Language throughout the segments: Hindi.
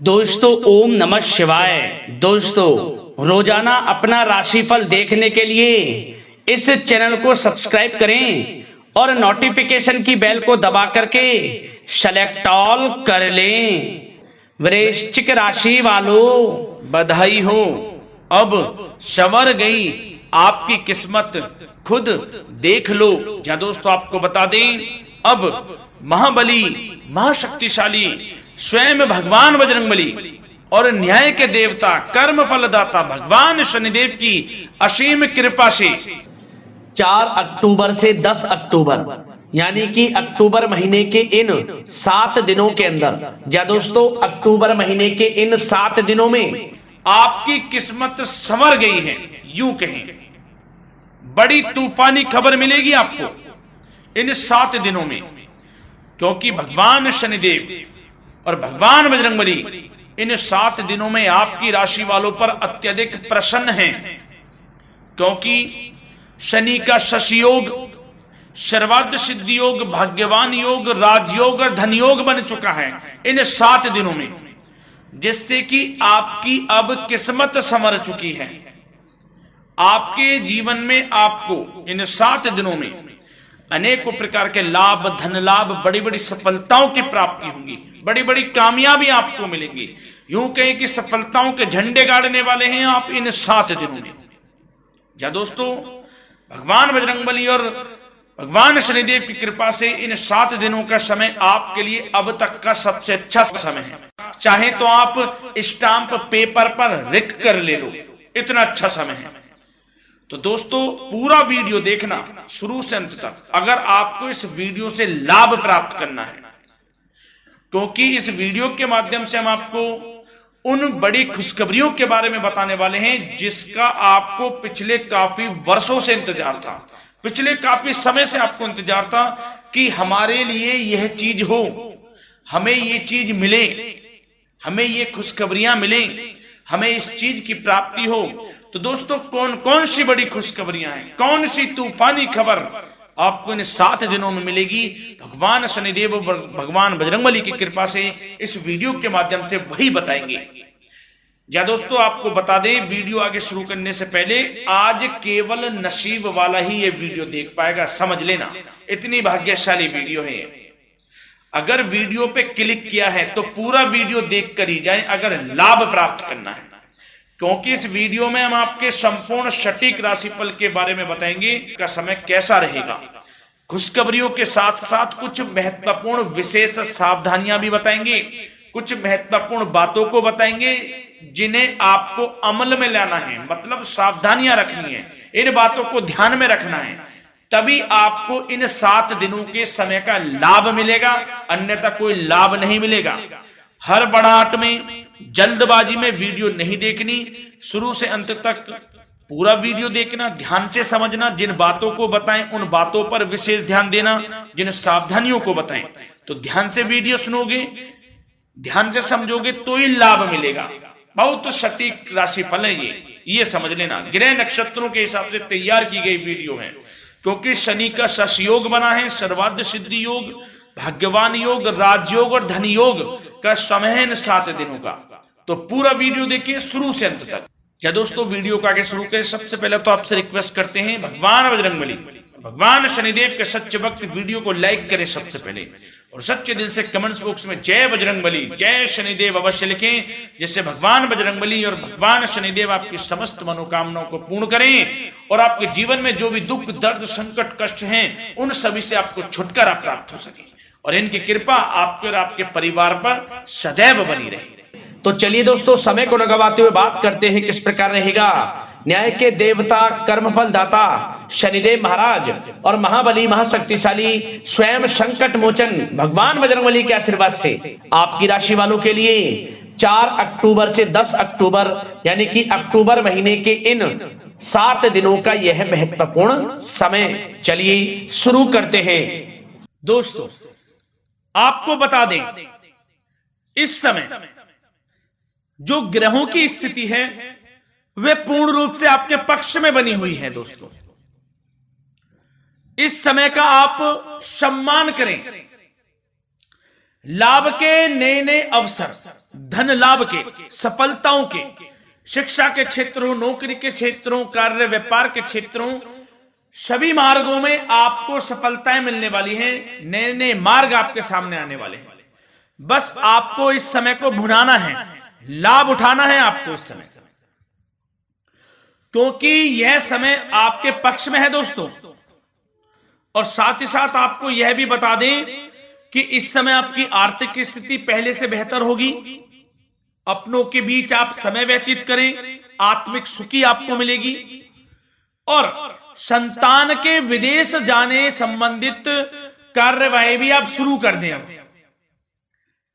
दोस्तों ओम नमः शिवाय। दोस्तों रोजाना अपना राशिफल देखने के लिए इस चैनल को सब्सक्राइब करें और नोटिफिकेशन की बेल को दबा करके सेलेक्ट ऑल कर लें। वृश्चिक राशि वालों बधाई हो, अब संवर गई आपकी किस्मत, खुद देख लो। या दोस्तों आपको बता दें, अब महाबली महाशक्तिशाली स्वयं भगवान बजरंगबली और न्याय के देवता कर्म फलदाता भगवान शनिदेव की असीम कृपा से 4 अक्टूबर से 10 अक्टूबर यानी कि अक्टूबर महीने के इन 7 दिनों के अंदर, या दोस्तों अक्टूबर महीने के इन 7 दिनों में आपकी किस्मत संवर गई है। यूं कहें, बड़ी तूफानी खबर मिलेगी आपको इन 7 दिनों में, क्योंकि भगवान शनिदेव और भगवान बजरंगबली इन 7 दिनों में आपकी राशि वालों पर अत्यधिक प्रसन्न हैं, क्योंकि शनि का शशि योग, सर्वार्थ सिद्धि योग, भाग्यवान योग, राजयोग और धन योग बन चुका है इन 7 दिनों में, जिससे कि आपकी अब किस्मत संवर चुकी है। आपके जीवन में आपको इन 7 दिनों में अनेकों प्रकार के लाभ, धन लाभ, बड़ी बड़ी सफलताओं की प्राप्ति होंगी, बड़ी बड़ी कामयाबी आपको मिलेंगी। यूं कहें कि सफलताओं के झंडे गाड़ने वाले हैं आप इन 7 दिनों में। या दोस्तों भगवान बजरंगबली और भगवान शनिदेव की कृपा से इन 7 दिनों का समय आपके लिए अब तक का सबसे अच्छा समय है। चाहे तो आप स्टाम्प पेपर पर लिख कर ले लो, इतना अच्छा समय है। तो दोस्तों पूरा वीडियो देखना शुरू से अंत तक, अगर आपको इस वीडियो से लाभ प्राप्त करना है, क्योंकि इस वीडियो के माध्यम से हम आपको उन बड़ी खुशखबरियों के बारे में बताने वाले हैं जिसका आपको पिछले काफी वर्षों से इंतजार था, पिछले काफी समय से आपको इंतजार था कि हमारे लिए यह चीज हो, हमें ये चीज मिले, हमें ये खुशखबरियां मिले, हमें इस चीज की प्राप्ति हो। तो दोस्तों कौन कौन सी बड़ी खुशखबरियां हैं, कौन सी तूफानी खबर आपको इन 7 दिनों में मिलेगी, भगवान शनिदेव और भगवान बजरंगबली की कृपा से इस वीडियो के माध्यम से वही बताएंगे। या दोस्तों आपको बता दें, वीडियो आगे शुरू करने से पहले, आज केवल नसीब वाला ही ये वीडियो देख पाएगा, समझ लेना, इतनी भाग्यशाली वीडियो है। अगर वीडियो पे क्लिक किया है तो पूरा वीडियो देख कर ही जाए अगर लाभ प्राप्त करना है, क्योंकि इस वीडियो में हम आपके संपूर्ण सटीक राशिफल के बारे में बताएंगे का समय कैसा रहेगा। खुशखबरियों के साथ साथ कुछ महत्वपूर्ण विशेष सावधानियां भी बताएंगे, कुछ महत्वपूर्ण बातों को बताएंगे जिन्हें आपको अमल में लाना है, मतलब सावधानियां रखनी है, इन बातों को ध्यान में रखना है, तभी आपको इन 7 दिनों के समय का लाभ मिलेगा, अन्यथा कोई लाभ नहीं मिलेगा। हर बढ़ाहट में, जल्दबाजी में वीडियो नहीं देखनी, शुरू से अंत तक पूरा वीडियो देखना, ध्यान से समझना, जिन बातों को बताएं उन बातों पर विशेष ध्यान देना, जिन सावधानियों को बताएं तो ध्यान से वीडियो सुनोगे, ध्यान से समझोगे तो ही लाभ मिलेगा। बहुत सटीक राशिफल है ये समझ लेना। ग्रह नक्षत्रों के हिसाब से तैयार की गई वीडियो है, क्योंकि शनि का शशि योग बना है, सर्वार्थ सिद्धि योग, भाग्यवान योग, राजयोग और धन योग का समय है इन 7 दिनों का। तो पूरा वीडियो देखिए शुरू से अंत तक। या दोस्तों वीडियो को आगे शुरू करें, सबसे पहले तो आपसे रिक्वेस्ट करते हैं, भगवान बजरंगबली, भगवान शनिदेव के सच्चे भक्त वीडियो को लाइक करें सबसे पहले, और सच्चे दिल से कमेंट्स बॉक्स में जय बजरंगबली, जय शनिदेव अवश्य लिखें, जिससे भगवान बजरंगबली और भगवान शनिदेव आपकी समस्त मनोकामनाओं को पूर्ण करें और आपके जीवन में जो भी दुख, दर्द, संकट, कष्ट हैं उन सभी से आपको छुटकारा प्राप्त हो सके और इनकी कृपा आपके और आपके परिवार पर सदैव बनी रहे। तो चलिए दोस्तों समय को न गवाते हुए बात करते हैं किस प्रकार रहेगा न्याय के देवता, कर्मफल दाता शनिदेव महाराज और महाबली महाशक्तिशाली स्वयं संकट मोचन भगवान बजरंगबली के आशीर्वाद से आपकी राशि वालों के लिए 4 अक्टूबर से 10 अक्टूबर यानी कि अक्टूबर महीने के इन 7 दिनों का यह महत्वपूर्ण समय। चलिए शुरू करते हैं। दोस्तों आपको बता दें, इस समय जो ग्रहों की स्थिति है वे पूर्ण रूप से आपके पक्ष में बनी हुई है। दोस्तों इस समय का आप सम्मान करें, लाभ के नए नए अवसर, धन लाभ के, सफलताओं के, शिक्षा के क्षेत्रों, नौकरी के क्षेत्रों, कार्य व्यापार के क्षेत्रों, सभी मार्गों में आपको सफलताएं मिलने वाली हैं। नए नए मार्ग आपके सामने आने वाले हैं। बस आपको इस समय को भुनाना है, लाभ उठाना है आपको इस समय, क्योंकि यह समय आपके पक्ष में है दोस्तों। और साथ ही साथ आपको यह भी बता दें कि इस समय आपकी आर्थिक स्थिति पहले से बेहतर होगी। अपनों के बीच आप समय व्यतीत करें, आत्मिक सुखी आपको मिलेगी। और संतान के विदेश जाने संबंधित कार्यवाही भी आप शुरू कर दें। अब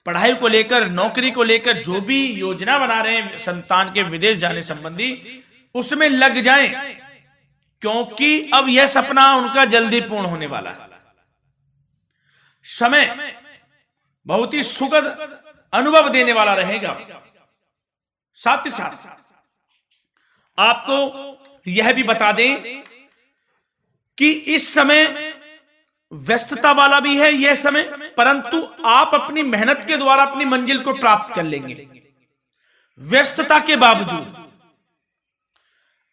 पढ़ाई को लेकर, नौकरी को लेकर जो भी योजना बना रहे हैं संतान के विदेश जाने संबंधी, उसमें लग जाएं, क्योंकि अब यह सपना उनका जल्दी पूर्ण होने वाला है। समय बहुत ही सुखद अनुभव देने वाला रहेगा। साथ ही साथ आपको यह भी बता दें कि इस समय व्यस्तता वाला भी है यह समय, परंतु आप अपनी मेहनत के द्वारा अपनी मंजिल को प्राप्त कर लेंगे। व्यस्तता के बावजूद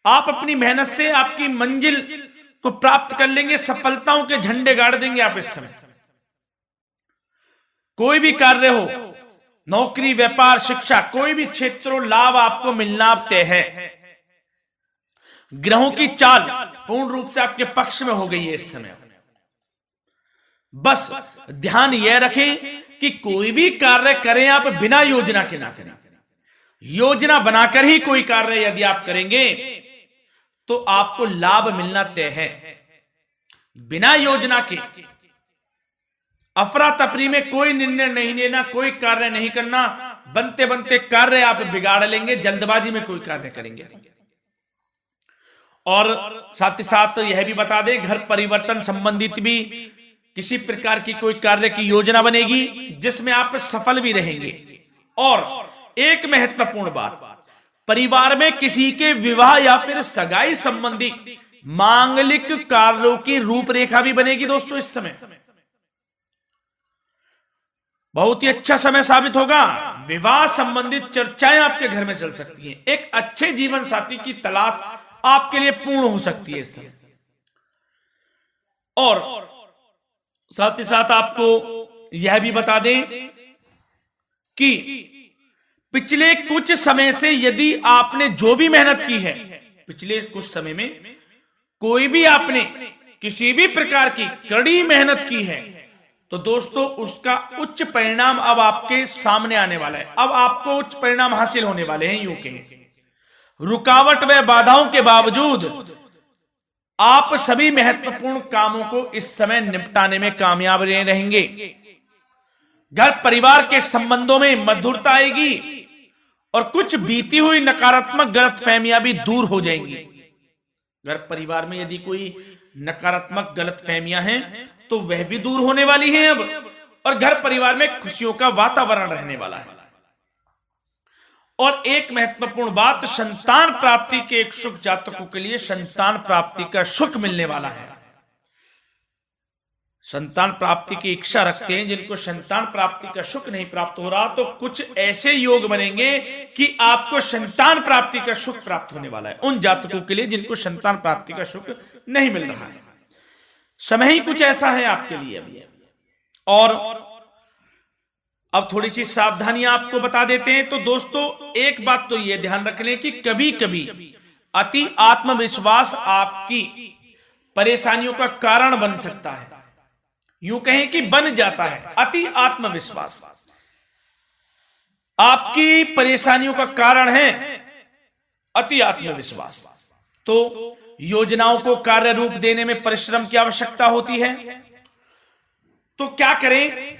आप अपनी मेहनत से आपकी मंजिल को प्राप्त कर लेंगे। सफलताओं के झंडे गाड़ देंगे आप इस समय। कोई भी कार्य हो, नौकरी, व्यापार, शिक्षा, कोई भी क्षेत्रों, लाभ आपको मिलना तय है। ग्रहों की चाल पूर्ण रूप से आपके पक्ष में हो गई है इस समय। बस ध्यान यह रखें कि कोई भी कार्य करें आप बिना योजना के ना करें। योजना बनाकर ही कोई कार्य यदि आप करेंगे तो आपको लाभ मिलना तय है। बिना योजना के अफरा तफरी में कोई निर्णय नहीं लेना, कोई कार्य नहीं करना। बनते बनते कार्य आप बिगाड़ लेंगे, जल्दबाजी में कोई कार्य करेंगे। और साथ ही साथ यह भी बता दें, घर परिवर्तन संबंधित भी किसी प्रकार की कोई कार्य की योजना बनेगी जिसमें आप सफल भी रहेंगे। और एक महत्वपूर्ण बात, परिवार में किसी के विवाह या फिर सगाई संबंधी मांगलिक कार्यों की रूपरेखा भी बनेगी दोस्तों इस समय। बहुत ही अच्छा समय साबित होगा। विवाह संबंधित चर्चाएं आपके घर में चल सकती हैं। एक अच्छे जीवन साथी की तलाश आपके लिए पूर्ण हो सकती है इस समय। और साथ ही साथ आपको यह भी बता दें कि पिछले कुछ समय से यदि आपने जो भी मेहनत की है, पिछले कुछ समय में कोई भी आपने किसी भी प्रकार की कड़ी मेहनत की है, तो दोस्तों उसका उच्च परिणाम अब आपके सामने आने वाला है। अब आपको उच्च परिणाम हासिल होने वाले हैं। यूं कहें, रुकावट व बाधाओं के बावजूद आप सभी महत्वपूर्ण कामों को इस समय निपटाने में कामयाब रहेंगे। घर परिवार के संबंधों में मधुरता आएगी और कुछ बीती हुई नकारात्मक गलतफहमियां भी दूर हो जाएंगी। घर परिवार में यदि कोई नकारात्मक गलतफहमियां हैं तो वह भी दूर होने वाली हैं अब, और घर परिवार में खुशियों का वातावरण रहने वाला है। और एक महत्वपूर्ण बात, संतान प्राप्ति के इच्छुक जातकों के लिए संतान प्राप्ति का सुख मिलने वाला है। संतान प्राप्ति की इच्छा रखते हैं जिनको संतान प्राप्ति का सुख नहीं प्राप्त हो रहा, तो कुछ ऐसे योग बनेंगे कि आपको संतान प्राप्ति का सुख प्राप्त होने वाला है। उन जातकों के लिए जिनको संतान प्राप्ति का सुख नहीं मिल रहा है, समय ही कुछ ऐसा है आपके लिए अभी। और अब थोड़ी सी सावधानियां आपको बता देते हैं। तो दोस्तों एक बात तो यह ध्यान रख लें कि कभी कभी अति आत्मविश्वास आपकी परेशानियों का कारण बन सकता है। यूं कहें कि बन जाता है। अति आत्मविश्वास आपकी परेशानियों का कारण है। अति आत्मविश्वास तो योजनाओं को कार्य रूप देने में परिश्रम की आवश्यकता होती है। तो क्या करें?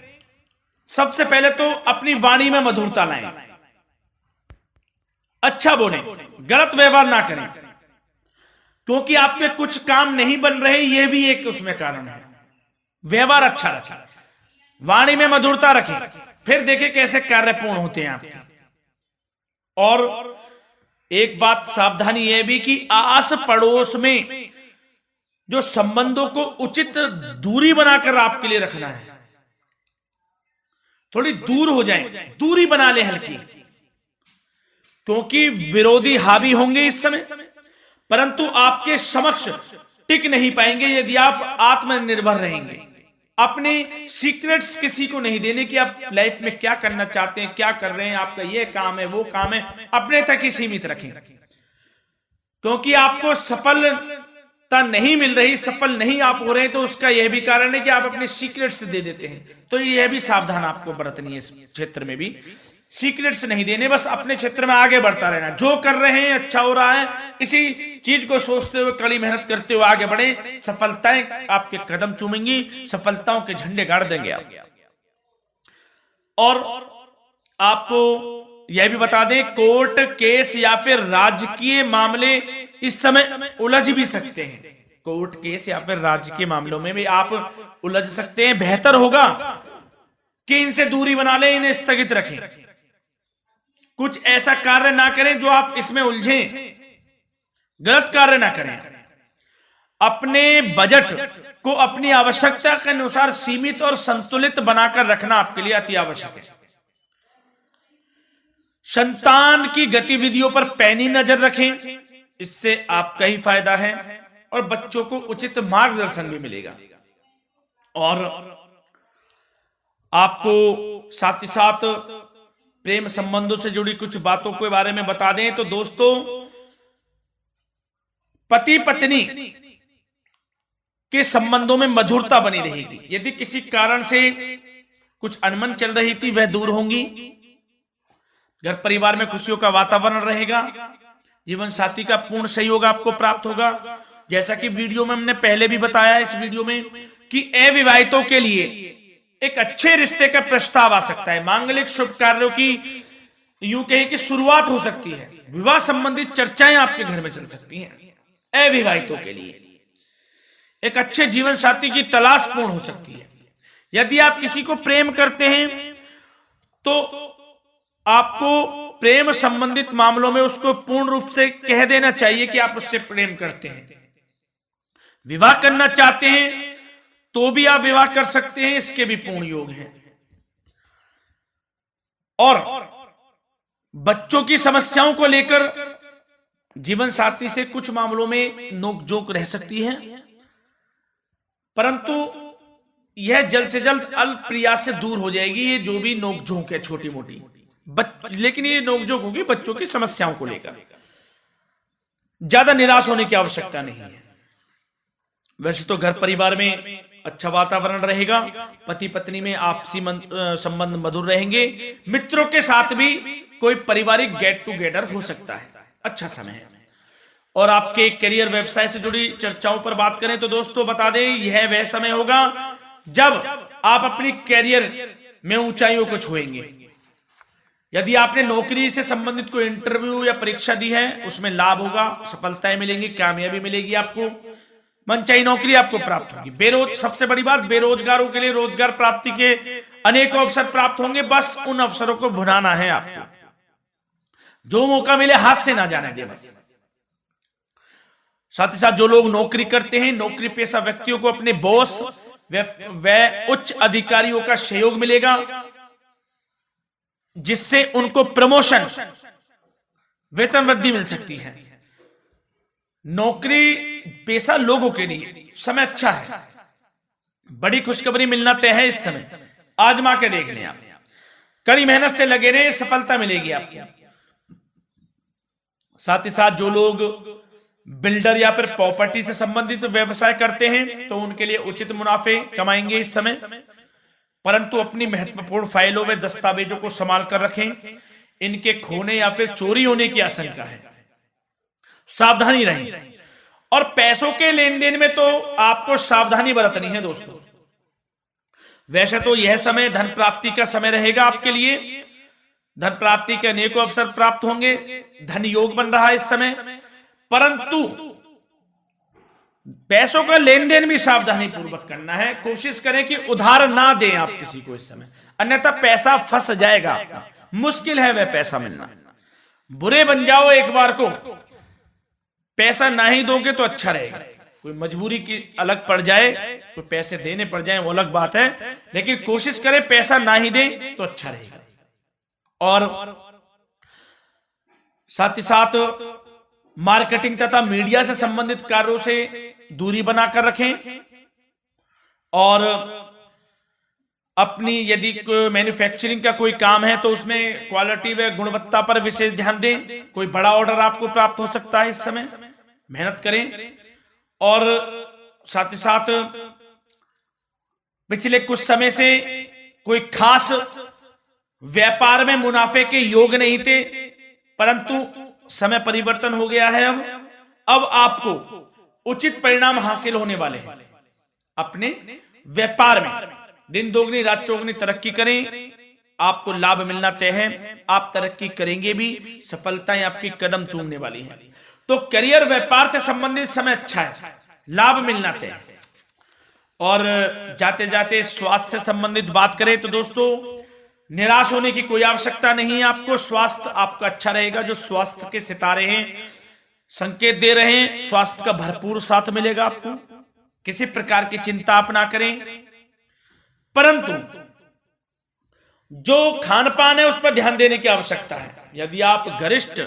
सबसे पहले तो अपनी वाणी में मधुरता लाएं, अच्छा बोलें, गलत व्यवहार ना करें, क्योंकि आप पे कुछ काम नहीं बन रहे, यह भी एक उसमें कारण है। व्यवहार अच्छा रखें, वाणी में मधुरता रखें, फिर देखें कैसे कार्य पूर्ण होते हैं आपके। और एक बात सावधानी यह भी कि आस पड़ोस में जो संबंधों को उचित दूरी बनाकर आपके लिए रखना है। थोड़ी दूर हो जाएं, दूरी बना ले हल्की, क्योंकि विरोधी हावी होंगे इस समय, परंतु आपके समक्ष टिक नहीं पाएंगे यदि आप आत्मनिर्भर रहेंगे। अपने सीक्रेट्स किसी को नहीं देने कि आप लाइफ में क्या करना चाहते हैं, क्या कर रहे हैं, आपका ये काम है वो काम है, अपने तक ही सीमित रखें, क्योंकि आपको सफलता नहीं मिल रही, सफल नहीं आप हो रहे हैं, तो उसका यह भी कारण है कि आप अपने सीक्रेट्स दे देते हैं। तो यह भी सावधान आपको बरतनी है, इस क्षेत्र में भी सीक्रेट्स नहीं देने, बस अपने क्षेत्र में आगे बढ़ता रहना, जो कर रहे हैं अच्छा हो रहा है, इसी चीज को सोचते हुए कड़ी मेहनत करते हुए आगे बढ़े, सफलताएं आपके कदम चूमेंगी, सफलताओं के झंडे गाड़ देंगे आप। और आपको यह भी बता दें, कोर्ट केस या फिर राजकीय मामले इस समय उलझ भी सकते हैं। कोर्ट केस या फिर राजकीय मामलों में भी आप उलझ सकते हैं। बेहतर होगा कि इनसे दूरी बना लें, इन्हें स्थगित रखें, कुछ ऐसा कार्य ना करें जो आप इसमें उलझें, गलत कार्य ना करें। अपने बजट को अपनी आवश्यकता के अनुसार सीमित और संतुलित बनाकर रखना आपके लिए अति आवश्यक है। संतान की गतिविधियों पर पैनी नजर रखें, इससे आपका ही फायदा है और बच्चों को उचित मार्गदर्शन भी मिलेगा। और आपको साथ ही साथ प्रेम संबंधों से जुड़ी कुछ बातों के बारे में बता दें तो दोस्तों, पति पत्नी के संबंधों में मधुरता बनी रहेगी। यदि किसी कारण से कुछ अनबन चल रही थी वह दूर होंगी, घर परिवार में खुशियों का वातावरण रहेगा, जीवन साथी का पूर्ण सहयोग आपको प्राप्त होगा। जैसा कि वीडियो में हमने पहले भी बताया इस वीडियो में कि अविवाहितों के लिए एक अच्छे रिश्ते का प्रस्ताव आ सकता है, मांगलिक शुभ कार्यों की यूं कहें कि शुरुआत हो सकती है, विवाह संबंधित चर्चाएं आपके घर में चल सकती हैं। अविवाहितों के लिए एक अच्छे जीवन साथी की तलाश पूर्ण हो सकती है। यदि आप किसी को प्रेम करते हैं तो आपको प्रेम संबंधित मामलों में उसको पूर्ण रूप से कह देना चाहिए कि आप उससे प्रेम करते हैं। विवाह करना चाहते हैं तो भी आप विवाह कर सकते हैं, इसके भी पूर्ण योग हैं। और बच्चों की समस्याओं को लेकर जीवन साथी से कुछ मामलों में नोकझोंक रह सकती है, परंतु यह जल्द से जल्द अल्प प्रयास से दूर हो जाएगी। ये जो भी नोकझोंक है छोटी मोटी, लेकिन ये नोकझोंक होगी बच्चों की समस्याओं को लेकर। ज्यादा निराश होने की आवश्यकता नहीं है। वैसे तो घर परिवार में अच्छा वातावरण रहेगा, पति पत्नी में आपसी संबंध मधुर रहेंगे, मित्रों के साथ भी कोई पारिवारिक गेट टुगेदर हो सकता है, अच्छा समय है। और आपके करियर व्यवसाय से जुड़ी चर्चाओं पर बात करें तो दोस्तों बता दें, यह वह समय होगा जब आप अपनी करियर में ऊंचाइयों को छुएंगे। यदि आपने नौकरी से संबंधित कोई इंटरव्यू या परीक्षा दी है, उसमें लाभ होगा, सफलताएं मिलेंगी, कामयाबी मिलेगी, आपको मनचाही नौकरी आपको प्राप्त होगी। सबसे बड़ी बात, बेरोजगारों के लिए रोजगार प्राप्ति के अनेक अवसर प्राप्त होंगे, बस उन अवसरों को भुनाना है आपको। जो मौका मिले हाथ से ना जाने दे बस। साथ ही साथ जो लोग नौकरी करते हैं, नौकरी पेशा व्यक्तियों को अपने बॉस व उच्च अधिकारियों का सहयोग मिलेगा, जिससे उनको प्रमोशन, वेतन वृद्धि मिल सकती है। नौकरी पेशा लोगों के लिए समय अच्छा है, बड़ी खुशखबरी मिलना तय है इस समय। आजमा के देख लें आप, कड़ी मेहनत से लगे रहे, सफलता मिलेगी आपको। साथ ही साथ जो लोग बिल्डर या फिर प्रॉपर्टी से संबंधित व्यवसाय करते हैं तो उनके लिए उचित मुनाफे कमाएंगे इस समय, परंतु अपनी महत्वपूर्ण फाइलों में दस्तावेजों को संभाल कर रखें, इनके खोने या फिर चोरी होने की आशंका है, सावधानी रहें। और पैसों के लेन देन में तो आपको सावधानी बरतनी है दोस्तों। वैसे तो यह समय धन प्राप्ति का समय रहेगा आपके लिए, धन प्राप्ति के अनेकों अवसर प्राप्त होंगे, धन योग बन रहा है इस समय, परंतु पैसों का लेन देन भी सावधानी पूर्वक करना है। कोशिश करें कि उधार ना दें आप किसी को इस समय, अन्यथा पैसा फंस जाएगा आपका, मुश्किल है वह पैसा मिलना। बुरे बन जाओ एक बार को, पैसा ना ही दोगे तो अच्छा रहेगा। कोई मजबूरी की अलग पड़ जाए, कोई पैसे देने पड़ जाए वो अलग बात है, लेकिन कोशिश करें पैसा ना ही दे तो अच्छा रहेगा। और साथ ही साथ मार्केटिंग तथा मीडिया से संबंधित कार्यों से दूरी बनाकर रखें और अपनी यदि मैन्युफैक्चरिंग का कोई काम है तो उसमें क्वालिटी व गुणवत्ता पर विशेष ध्यान दें। कोई बड़ा ऑर्डर आपको प्राप्त हो सकता है, इस समय मेहनत करें। और साथ ही साथ पिछले कुछ समय से कोई खास व्यापार में मुनाफे के योग नहीं थे, परंतु समय परिवर्तन हो गया है। अब आपको उचित परिणाम हासिल होने वाले हैं। अपने व्यापार में दिन दोगुनी रात चौगुनी तरक्की करें, आपको लाभ मिलना तय है। आप तरक्की करेंगे भी, सफलताएं आपकी कदम चूमने वाली हैं। तो करियर व्यापार से संबंधित समय अच्छा है, लाभ मिलना तय है। और जाते जाते स्वास्थ्य से संबंधित बात करें तो दोस्तों निराश होने की कोई आवश्यकता नहीं है। आपको स्वास्थ्य आपका अच्छा रहेगा। जो स्वास्थ्य के सितारे हैं संकेत दे रहे हैं, स्वास्थ्य का भरपूर साथ मिलेगा आपको। किसी प्रकार की चिंता आप ना करें, परंतु जो खान पान है उस पर ध्यान देने की आवश्यकता है। यदि आप गरिष्ठ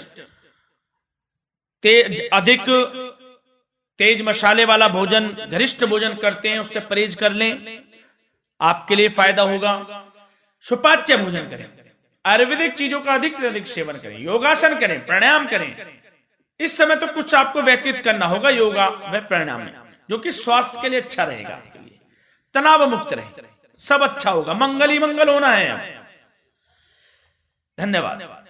अधिक तेज मसाले वाला भोजन, गरिष्ठ भोजन करते हैं, उससे परहेज कर लें, आपके लिए फायदा होगा। सुपाच्य भोजन करें, आयुर्वेदिक चीजों का अधिक से अधिक सेवन करें, योगासन करें, प्राणायाम करें। इस समय तो कुछ आपको व्यतीत करना होगा योगा व प्राणायाम में, जो कि स्वास्थ्य के लिए अच्छा रहेगा, आपके लिए तनाव मुक्त रहे, सब अच्छा होगा। मंगल ही मंगल होना है। धन्यवाद।